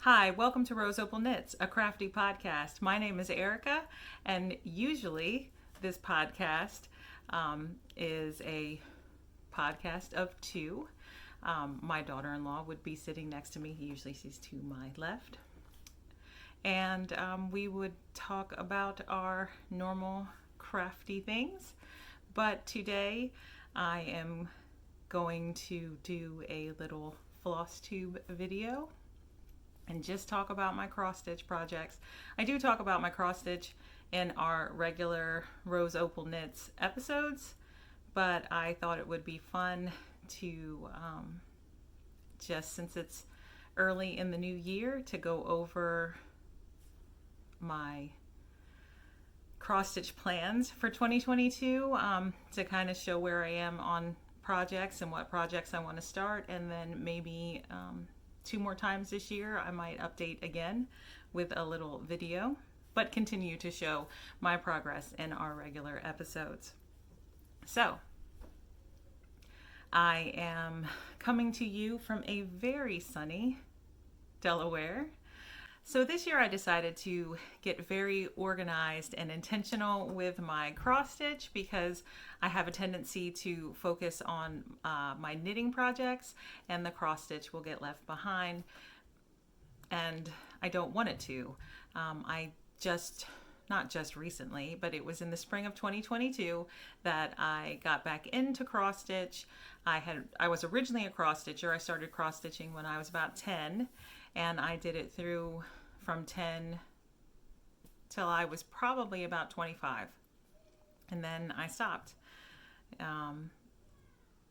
Hi, welcome to Roseopalknits, a crafty podcast. My name is Erica, and usually this podcast is a podcast of two. My daughter-in-law would be sitting next to me. Usually she's to my left. And we would talk about our normal crafty things. But today I am going to do a little Flosstube video and just talk about my cross stitch projects. I do talk about my cross stitch in our regular Roseopalknits episodes, but I thought it would be fun to just since it's early in the new year to go over my cross stitch plans for 2022 to kind of show where I am on projects and what projects I want to start, and then maybe 2 more times this year I might update again with a little video, but continue to show my progress in our regular episodes. So I am coming to you from a very sunny Delaware. So this year I decided to get very organized and intentional with my cross stitch because I have a tendency to focus on my knitting projects, and the cross stitch will get left behind, and I don't want it to. Not just recently, but it was in the spring of 2022 that I got back into cross stitch. I was originally a cross stitcher. I started cross stitching when I was about 10, and I did it through from 10 till I was probably about 25, and then I stopped. And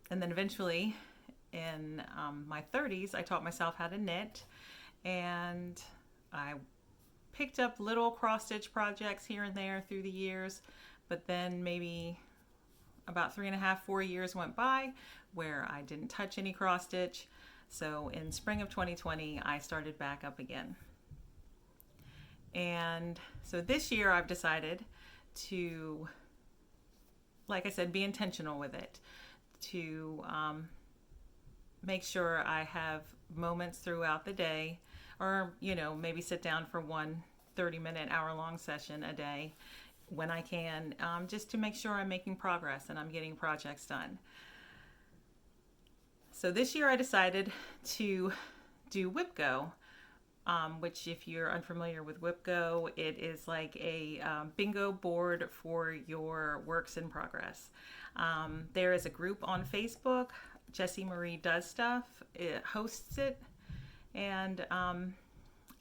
then eventually in my 30s I taught myself how to knit, and I picked up little cross stitch projects here and there through the years, but then maybe about 3.5, 4 years went by where I didn't touch any cross stitch. So in spring of 2020 I started back up again. And so this year I've decided to, like I said, be intentional with it, to make sure I have moments throughout the day, or maybe sit down for one 30-minute, hour-long session a day when I can, just to make sure I'm making progress and I'm getting projects done. So this year I decided to do WIPGO, which, if you're unfamiliar with WIPGO, it is like a bingo board for your works in progress. There is a group on Facebook. Jessie Marie Does Stuff. It hosts it. And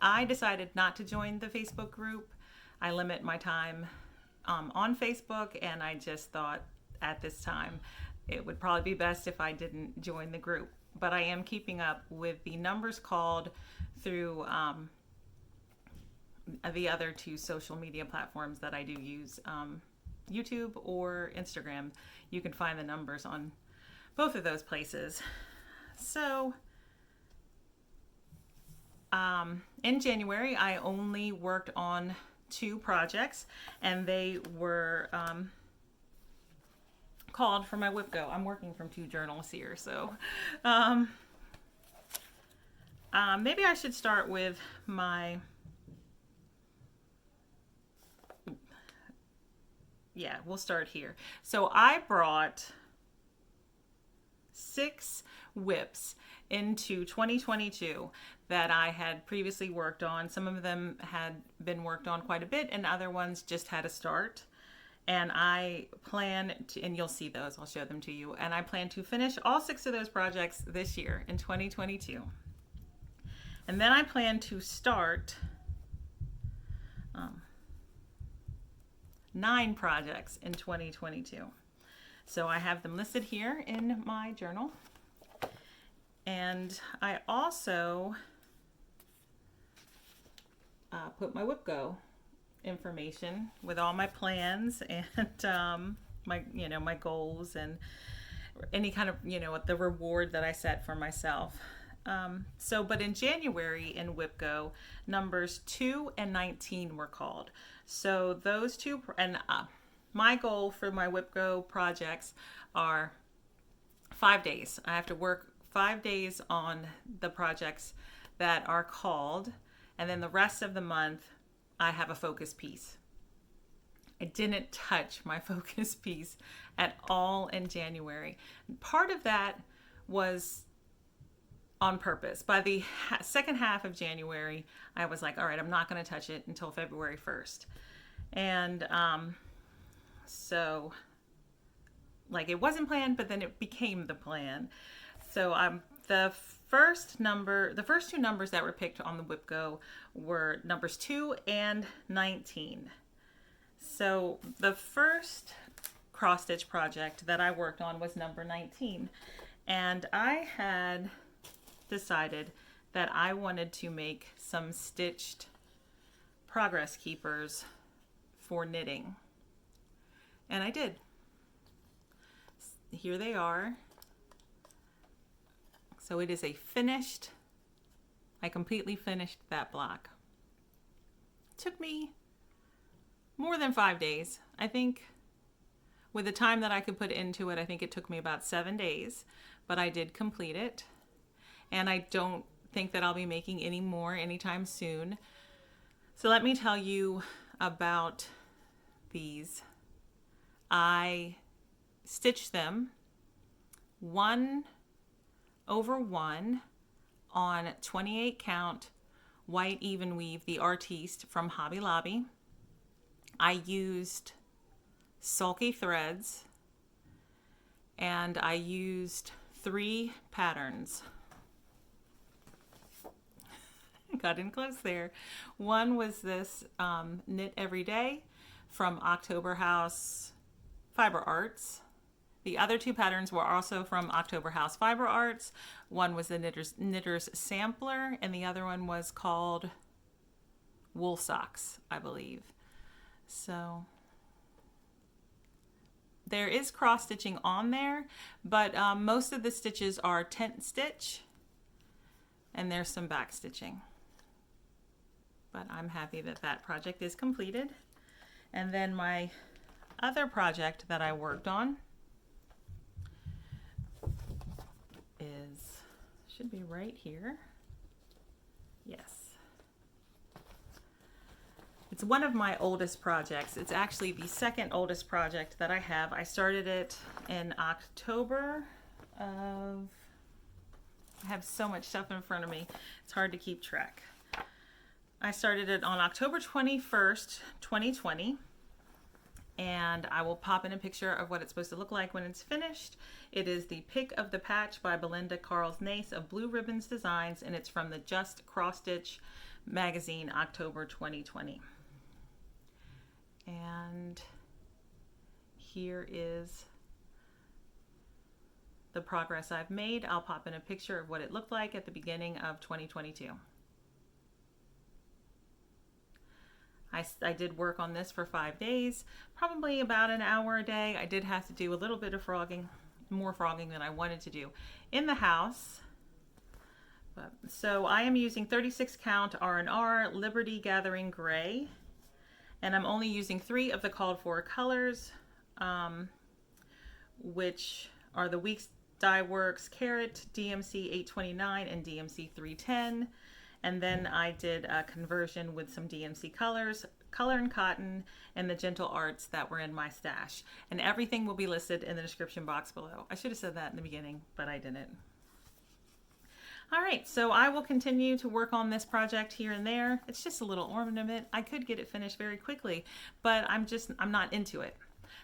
I decided not to join the Facebook group. I limit my time on Facebook, and I just thought at this time it would probably be best if I didn't join the group. But I am keeping up with the numbers called through the other 2 social media platforms that I do use, YouTube or Instagram. You can find the numbers on both of those places. So in January I only worked on 2 projects, and they were called for my WIPGO. I'm working from 2 journals here, so maybe I should start with we'll start here. So I brought 6 WIPs into 2022 that I had previously worked on. Some of them had been worked on quite a bit, and other ones just had a start. And I plan to, and you'll see those, I'll show them to you, and I plan to finish all 6 of those projects this year in 2022. And then I plan to start 9 projects in 2022. So I have them listed here in my journal. And I also put my WIPGO information with all my plans and my goals and any kind of the reward that I set for myself. But in January in WIPGO, numbers 2 and 19 were called. So those 2, and my goal for my WIPGO projects are 5 days. I have to work 5 days on the projects that are called, and then the rest of the month I have a focus piece. I didn't touch my focus piece at all in January. Part of that was on purpose. By the second half of January, I was like, all right, I'm not going to touch it until February 1st. And so, like, it wasn't planned, but then it became the plan. So the first two numbers that were picked on the WIPGO were numbers 2 and 19. So the first cross stitch project that I worked on was number 19. And I had decided that I wanted to make some stitched progress keepers for knitting. And I did. Here they are. So it is a finished, I completely finished that block. It took me more than 5 days. I think with the time that I could put into it, I think it took me about 7 days, but I did complete it. And I don't think that I'll be making any more anytime soon. So let me tell you about these. I stitched them 1 over 1 on 28 count white Evenweave, the Artiste from Hobby Lobby. I used sulky threads and I used 3 patterns. Got in close there. One was this Knit Every Day from October House Fiber Arts. The other 2 patterns were also from October House Fiber Arts. One was the Knitter's Sampler, and the other one was called Wool Socks, I believe. So there is cross stitching on there, but most of the stitches are tent stitch, and there's some back stitching. But I'm happy that that project is completed. And then my other project that I worked on should be right here. Yes. It's one of my oldest projects. It's actually the second oldest project that I have. I started it in October of, I have so much stuff in front of me, it's hard to keep track. I started it on October 21st, 2020. And I will pop in a picture of what it's supposed to look like when it's finished. It is the Pick of the Patch by Belinda Carls-Nace of Blue Ribbons Designs, and it's from the Just Cross Stitch magazine, October 2020. And here is the progress I've made. I'll pop in a picture of what it looked like at the beginning of 2022. I did work on this for 5 days, probably about an hour a day. I did have to do a little bit of frogging, more frogging than I wanted to do in the house. So I am using 36 count R&R Liberty Gathering Gray, and I'm only using 3 of the called for colors, which are the Weeks Dye Works Carrot, DMC 829, and DMC 310. And then I did a conversion with some DMC colors, Color and Cotton, and the Gentle Arts that were in my stash. And everything will be listed in the description box below. I should have said that in the beginning, but I didn't. All right, so I will continue to work on this project here and there. It's just a little ornament. I could get it finished very quickly, but I'm not into it.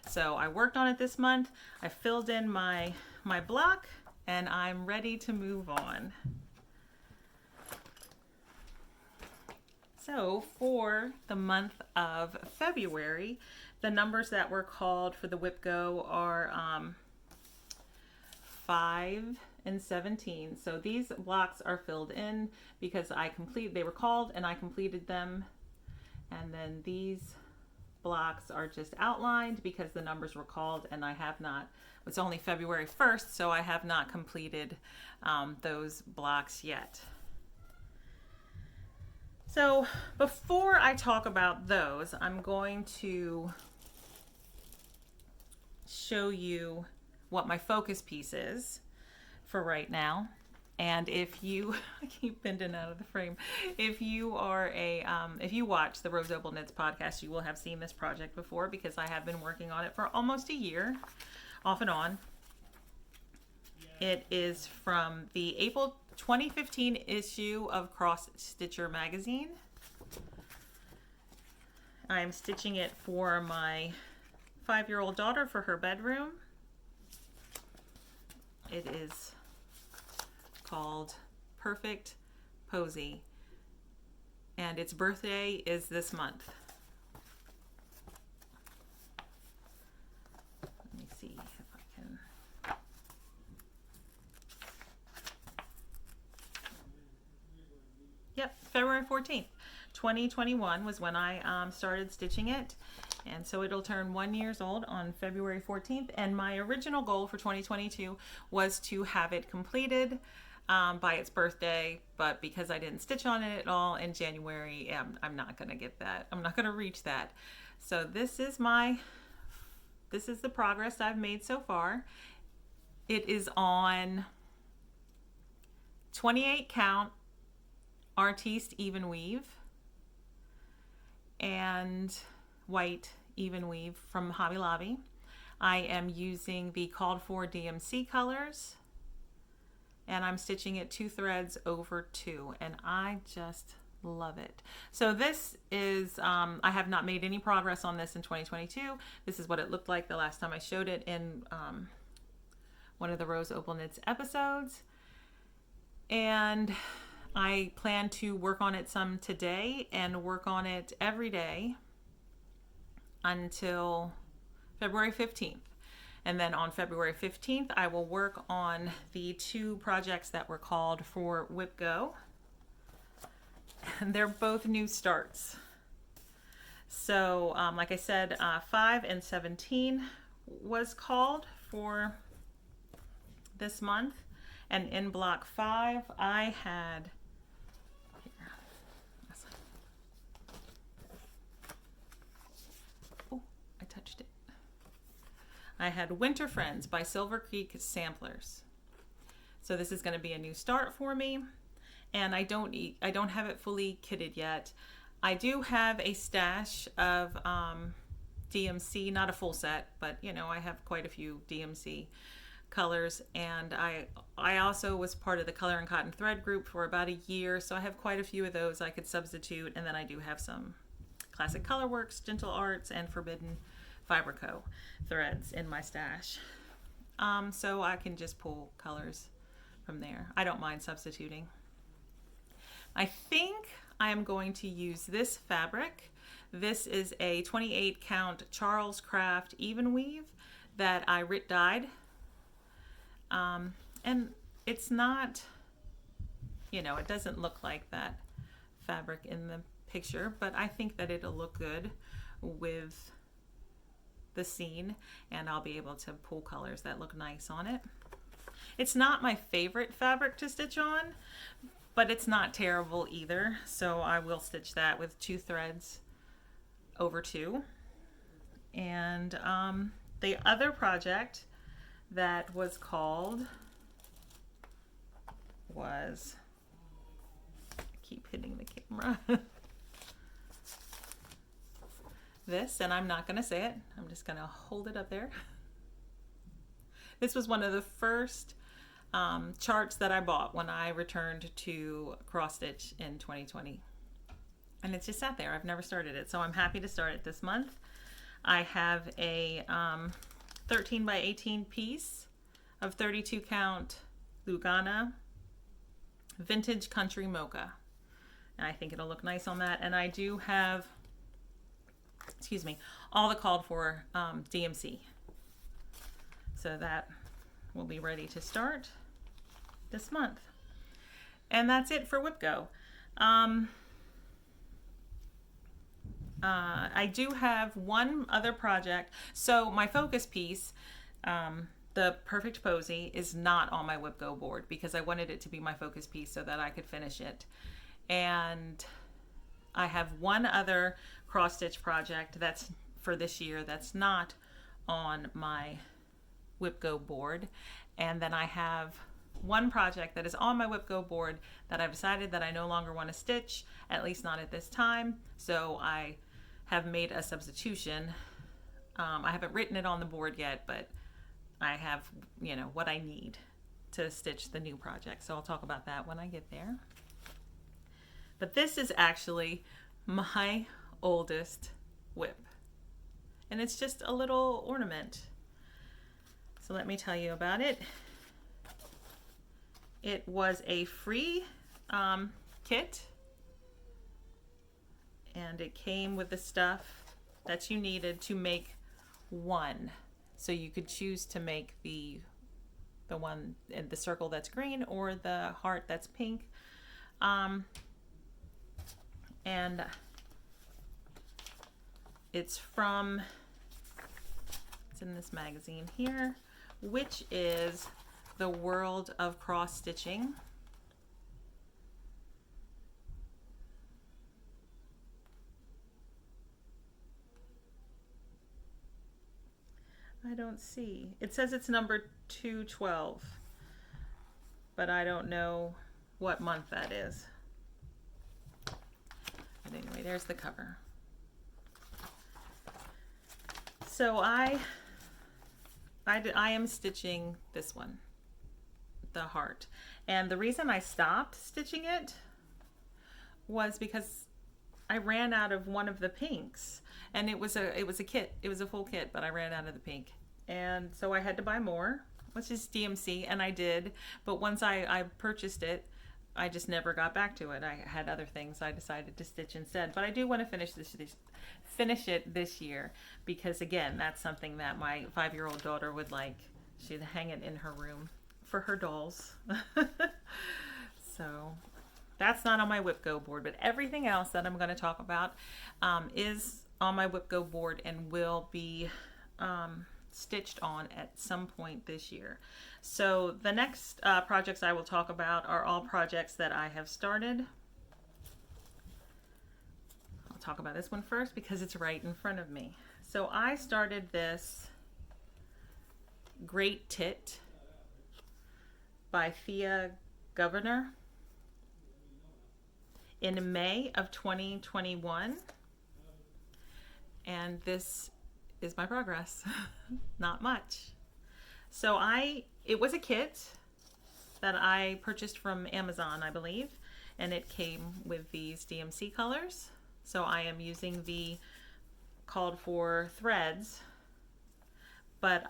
So I worked on it this month. I filled in my block, and I'm ready to move on. So for the month of February, the numbers that were called for the WIPGO are 5 and 17. So these blocks are filled in because they were called and I completed them. And then these blocks are just outlined because the numbers were called and I have not. It's only February 1st, so I have not completed those blocks yet. So before I talk about those, I'm going to show you what my focus piece is for right now. And if you, I keep bending out of the frame. If you are if you watch the Roseopalknits podcast, you will have seen this project before because I have been working on it for almost a year, off and on. It is from the April 2015 issue of Cross Stitcher magazine. I'm stitching it for my 5-year-old daughter for her bedroom. It is called Perfect Posy, and its birthday is this month. Let me see if I can. Yep, February 14th, 2021 was when I started stitching it. And so it'll turn 1 year old on February 14th. And my original goal for 2022 was to have it completed by its birthday. But because I didn't stitch on it at all in January, I'm not going to get that. I'm not going to reach that. So this is the progress I've made so far. It is on 28 count Artiste Evenweave and white Evenweave from Hobby Lobby. I am using the called for DMC colors, and I'm stitching it 2 threads over 2, and I just love it. So this is, I have not made any progress on this in 2022. This is what it looked like the last time I showed it in one of the Roseopalknits episodes, and I plan to work on it some today and work on it every day until February 15th. And then on February 15th, I will work on the 2 projects that were called for WIPGO. And they're both new starts. So, like I said, 5 and 17 was called for this month. And in block 5, I had, touched it. I had Winter Friends by Silver Creek Samplers. So this is going to be a new start for me, and I don't have it fully kitted yet. I do have a stash of DMC, not a full set, but you know, I have quite a few DMC colors, and I also was part of the Color and Cotton Thread group for about a year, so I have quite a few of those I could substitute, and then I do have some Classic Colorworks, Gentle Arts, and Forbidden Fiber Co. threads in my stash. So I can just pull colors from there. I don't mind substituting. I think I am going to use this fabric. This is a 28 count Charles Craft Evenweave that I dyed. And it's not, you know, it doesn't look like that fabric in the picture, but I think that it'll look good with the scene, and I'll be able to pull colors that look nice on it. It's not my favorite fabric to stitch on, but it's not terrible either, so I will stitch that with 2 threads over 2. And the other project that was called was, I keep hitting the camera, this, and I'm not going to say it. I'm just going to hold it up there. This was one of the first charts that I bought when I returned to cross stitch in 2020. And it's just sat there. I've never started it. So I'm happy to start it this month. I have a 13 by 18 piece of 32 count Lugana Vintage Country Mocha. And I think it'll look nice on that. And I do have, excuse me, all the called for DMC. So that will be ready to start this month. And that's it for WIPGO. I do have one other project. So my focus piece, the Perfect Posy, is not on my WIPGO board because I wanted it to be my focus piece so that I could finish it. And I have one other cross stitch project that's for this year that's not on my WIPGO board, and then I have one project that is on my WIPGO board that I've decided that I no longer want to stitch, at least not at this time. So I have made a substitution. I haven't written it on the board yet, but I have, you know, what I need to stitch the new project. So I'll talk about that when I get there. But this is actually my oldest WIP. And it's just a little ornament. So let me tell you about it. It was a free kit. And it came with the stuff that you needed to make one. So you could choose to make the one in the circle that's green or the heart that's pink. And it's in this magazine here, which is The World of Cross Stitching. I don't see. It says it's number 212, but I don't know what month that is. But anyway, there's the cover. So I am stitching this one, the heart. And the reason I stopped stitching it was because I ran out of one of the pinks. And it was a kit. It was a full kit, but I ran out of the pink. And so I had to buy more, which is DMC, and I did. But once I purchased it, I just never got back to it. I had other things I decided to stitch instead. But I do want to finish it this year, because again, that's something that my 5-year-old daughter would like. She'd hang it in her room for her dolls. So that's not on my WIPGO board, but everything else that I'm going to talk about is on my WIPGO board and will be stitched on at some point this year. So the next projects I will talk about are all projects that I have started. I'll talk about this one first because it's right in front of me. So I started this Great Tit by Thea Governor in May of 2021. And this is my progress. Not much. So it was a kit that I purchased from Amazon, I believe, and it came with these DMC colors. So I am using the called for threads, but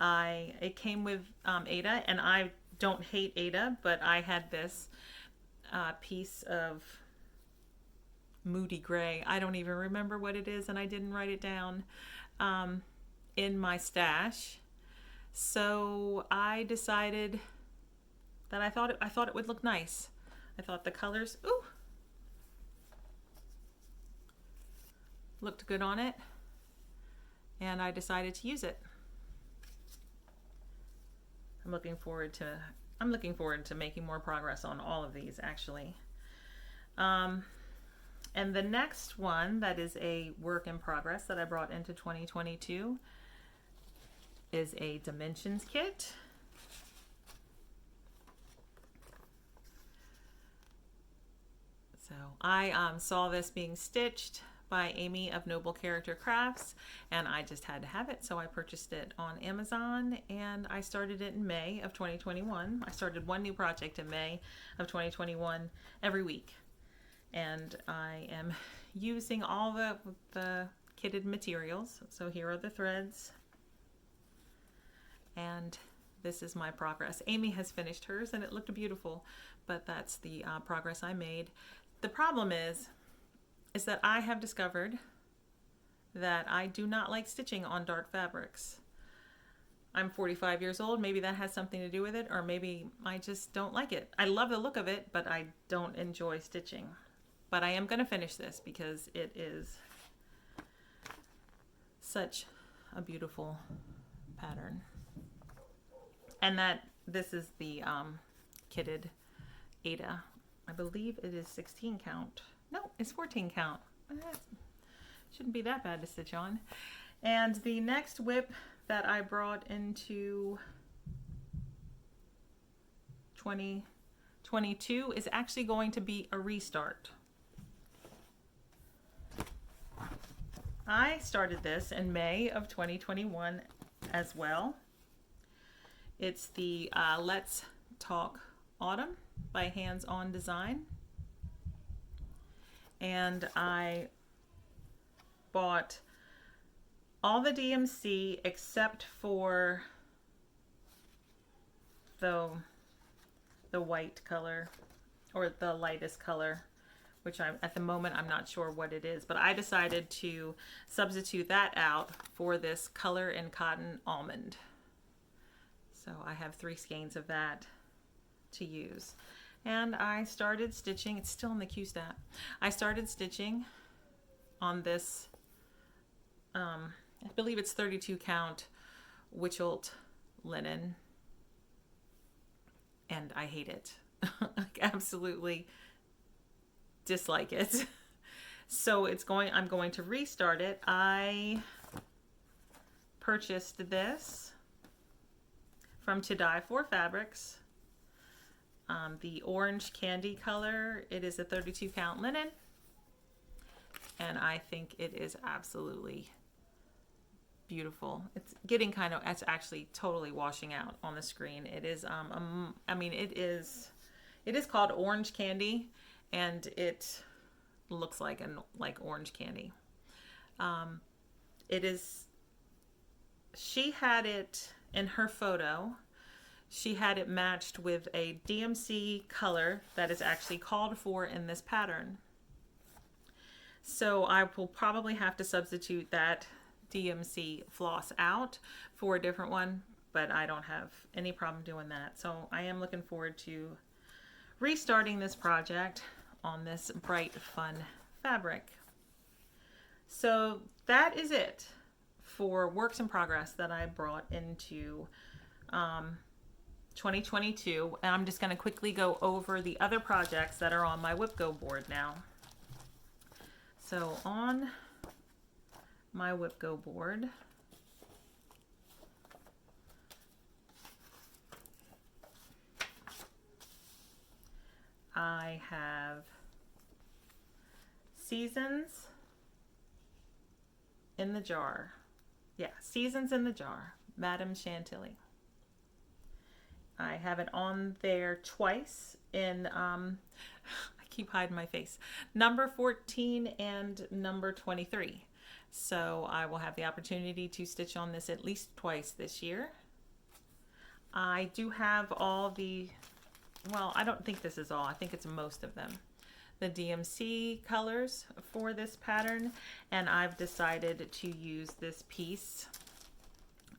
it came with Ada, and I don't hate Ada, but I had this piece of moody gray, I don't even remember what it is, and I didn't write it down, in my stash. So I decided that I thought it would look nice. I thought the colors looked good on it, and I decided to use it. I'm looking forward to making more progress on all of these, actually. And the next one that is a work in progress that I brought into 2022 is a Dimensions kit. So I saw this being stitched by Amy of Noble Character Crafts, and I just had to have it, so I purchased it on Amazon, and I started it in May of 2021. I started one new project in May of 2021 every week. And I am using all the kitted materials. So here are the threads. And this is my progress. Amy has finished hers and it looked beautiful, but that's the progress I made. The problem is that I have discovered that I do not like stitching on dark fabrics. I'm 45 years old. Maybe that has something to do with it, or maybe I just don't like it. I love the look of it, but I don't enjoy stitching. But I am going to finish this because it is such a beautiful pattern. And this is the kitted Ada. I believe it is 16 count. No, it's 14 count. Shouldn't be that bad to stitch on. And the next WIP that I brought into 2022 is actually going to be a restart. I started this in May of 2021 as well. It's the Let's Talk Autumn by Hands On Design. And I bought all the DMC except for the white color, or the lightest color, which at the moment I'm not sure what it is, but I decided to substitute that out for this Color and Cotton Almond. So I have 3 skeins of that to use. And I started stitching. It's still in the Q-Stat. I started stitching on this, I believe it's 32 count Witchelt linen. And I hate it. I absolutely dislike it. So I'm going to restart it. I purchased this from To Dye For Fabrics. The orange candy color. It is a 32 count linen. And I think it is absolutely beautiful. It's getting it's actually totally washing out on the screen. It is, I mean, it is called orange candy, and it looks like orange candy. She had it in her photo. She had it matched with a DMC color that is actually called for in this pattern. So I will probably have to substitute that DMC floss out for a different one, but I don't have any problem doing that. So I am looking forward to restarting this project on this bright, fun fabric. So that is it for works in progress that I brought into 2022. And I'm just going to quickly go over the other projects that are on my WIPGO board now. So on my WIPGO board, I have Seasons in the Jar. Yeah, Seasons in the Jar, Madame Chantilly. I have it on there twice in, I keep hiding my face, number 14 and number 23. So I will have the opportunity to stitch on this at least twice this year. I do have all the, well, I don't think this is all. I think it's most of them. The DMC colors for this pattern, and I've decided to use this piece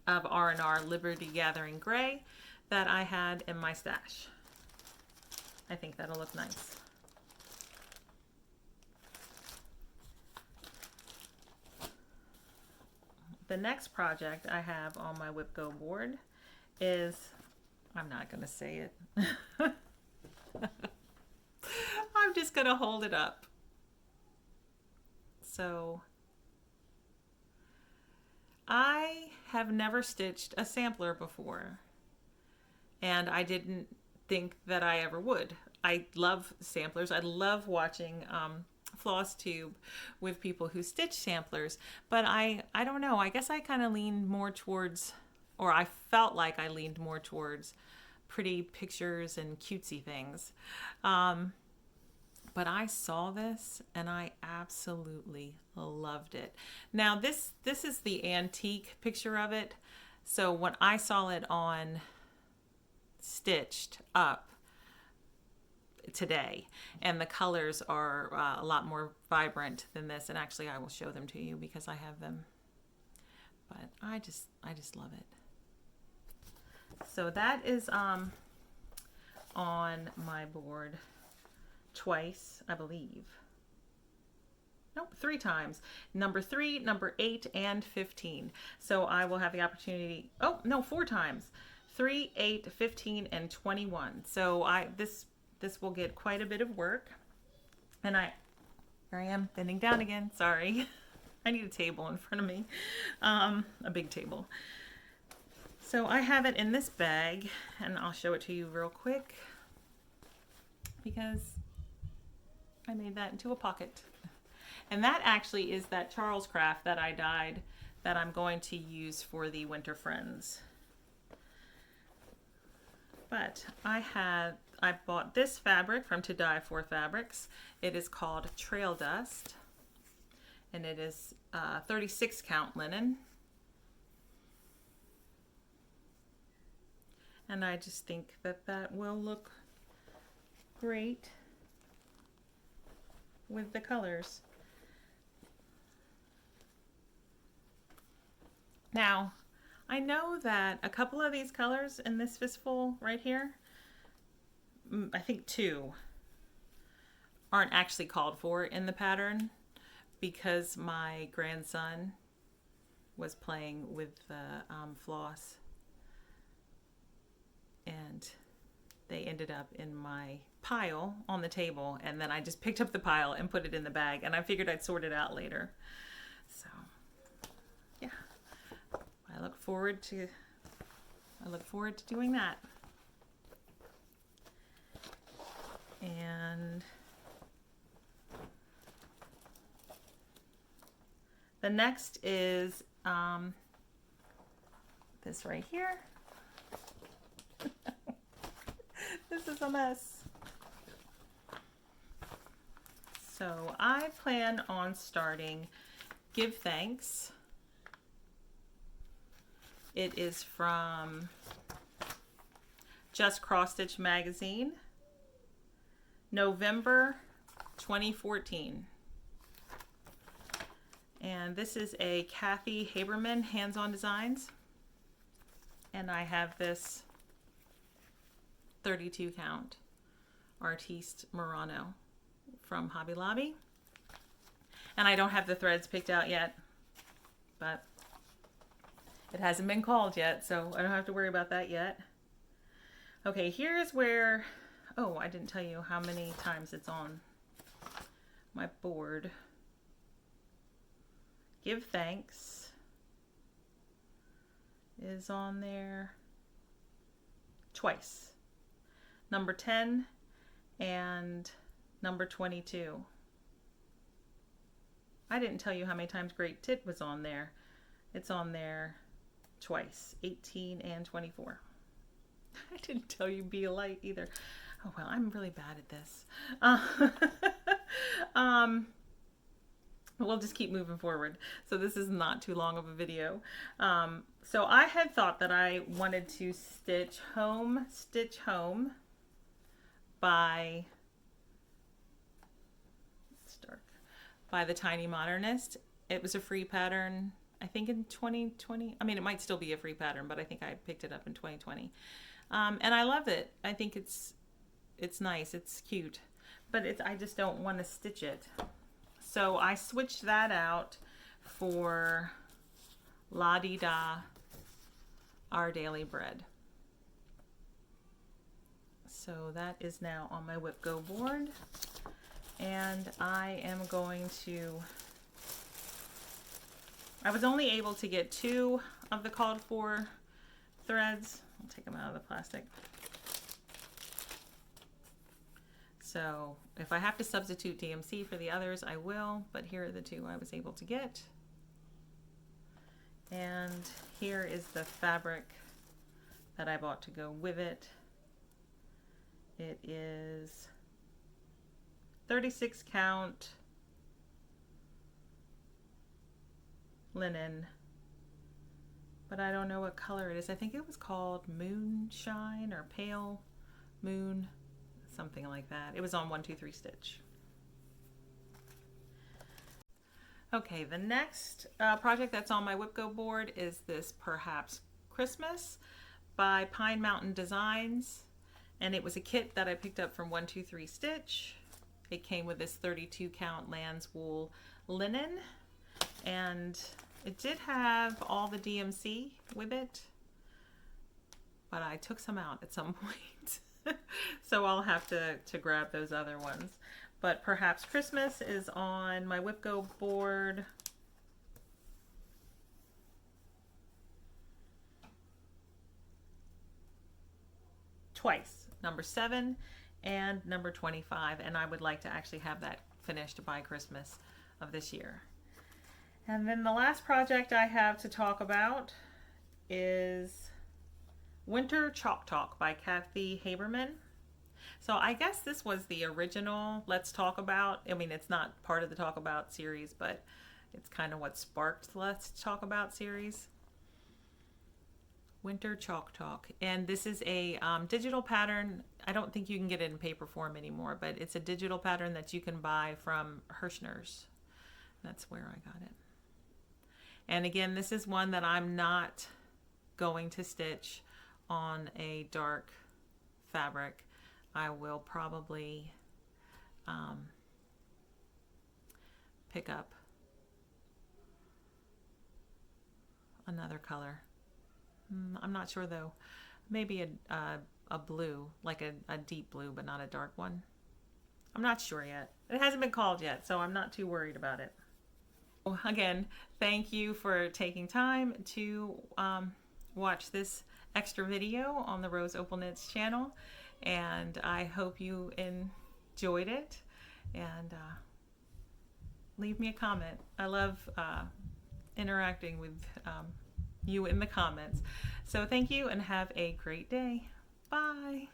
of R&R Liberty Gathering Gray that I had in my stash. I think that'll look nice. The next project I have on my WIPGO board is, I'm not going to say it. I'm just going to hold it up. So I have never stitched a sampler before, and I didn't think that I ever would. I love samplers. I love watching Flosstube with people who stitch samplers, but I don't know. I guess I kind of leaned more towards, or I felt like I leaned more towards pretty pictures and cutesy things. But I saw this and I absolutely loved it. Now this is the antique picture of it. So when I saw it on stitched up today, and the colors are a lot more vibrant than this, and actually I will show them to you because I have them, but I just love it. So that is on my board twice, I believe. Nope, 3 times. Number 3, number 8, and 15. So I will have the opportunity, oh no, 4 times. 3, 8, 15, and 21. So this will get quite a bit of work. And here I am bending down again, sorry. I need a table in front of me, a big table. So I have it in this bag, and I'll show it to you real quick. because I made that into a pocket. And that actually is that Charles craft that I dyed that I'm going to use for the Winter Friends. But I bought this fabric from To Dye For Fabrics. It is called Trail Dust, and it is 36 count linen. And I just think that that will look great with the colors. Now, I know that a couple of these colors in this fistful right here, I think 2, aren't actually called for in the pattern because my grandson was playing with the floss, and they ended up in my pile on the table, and then I just picked up the pile and put it in the bag, and I figured I'd sort it out later. So yeah, I look forward to doing that. And the next is this right here. This is a mess. So I plan on starting Give Thanks. It is from Just Cross Stitch Magazine, November 2014. And this is a Kathy Haberman hands-on designs. And I have this 32 count Artiste Murano from Hobby Lobby. And I don't have the threads picked out yet, but it hasn't been called yet, so I don't have to worry about that yet. Okay, here's where, oh, I didn't tell you how many times it's on my board. Give Thanks is on there twice. Number 10 and number 22. I didn't tell you how many times Great Tit was on there. It's on there twice, 18 and 24. I didn't tell you Be a Light either. Oh well, I'm really bad at this. We'll just keep moving forward. So this is not too long of a video. So I had thought that I wanted to stitch Home by the Tiny Modernist. It was a free pattern, I think in 2020. I mean, it might still be a free pattern, but I think I picked it up in 2020. And I love it. I think it's nice. It's cute, but I just don't want to stitch it. So I switched that out for La Di Da, Our Daily Bread. So that is now on my WIPGO board, and I am going to, I was only able to get 2 of the called for threads. I'll take them out of the plastic. So if I have to substitute DMC for the others, I will, but here are the 2 I was able to get. And here is the fabric that I bought to go with it. It is 36 count linen, but I don't know what color it is. I think it was called Moonshine or Pale Moon, something like that. It was on 1, 2, 3 stitch. Okay, the next project that's on my WIPGO board is this Perhaps Christmas by Pine Mountain Designs. And it was a kit that I picked up from 1, 2, 3 Stitch. It came with this 32 count Lands Wool linen. And it did have all the DMC with it, but I took some out at some point. So I'll have to grab those other ones. But Perhaps Christmas is on my WIPGO board. Twice, number 7 and number 25, and I would like to actually have that finished by Christmas of this year. And then the last project I have to talk about is Winter Chalk Talk by Kathy Haberman. So I guess this was the original Let's Talk About. I mean, it's not part of the Talk About series, but it's kind of what sparked the Let's Talk About series. Winter Chalk Talk. And this is a digital pattern. I don't think you can get it in paper form anymore, but it's a digital pattern that you can buy from Hirschner's. That's where I got it. And again, this is one that I'm not going to stitch on a dark fabric. I will probably pick up another color. I'm not sure though. Maybe a blue, like a deep blue, but not a dark one. I'm not sure yet. It hasn't been called yet, so I'm not too worried about it. Again, thank you for taking time to watch this extra video on the roseopalknits channel, and I hope you enjoyed it, and leave me a comment. I love interacting with you in the comments. So thank you and have a great day. Bye.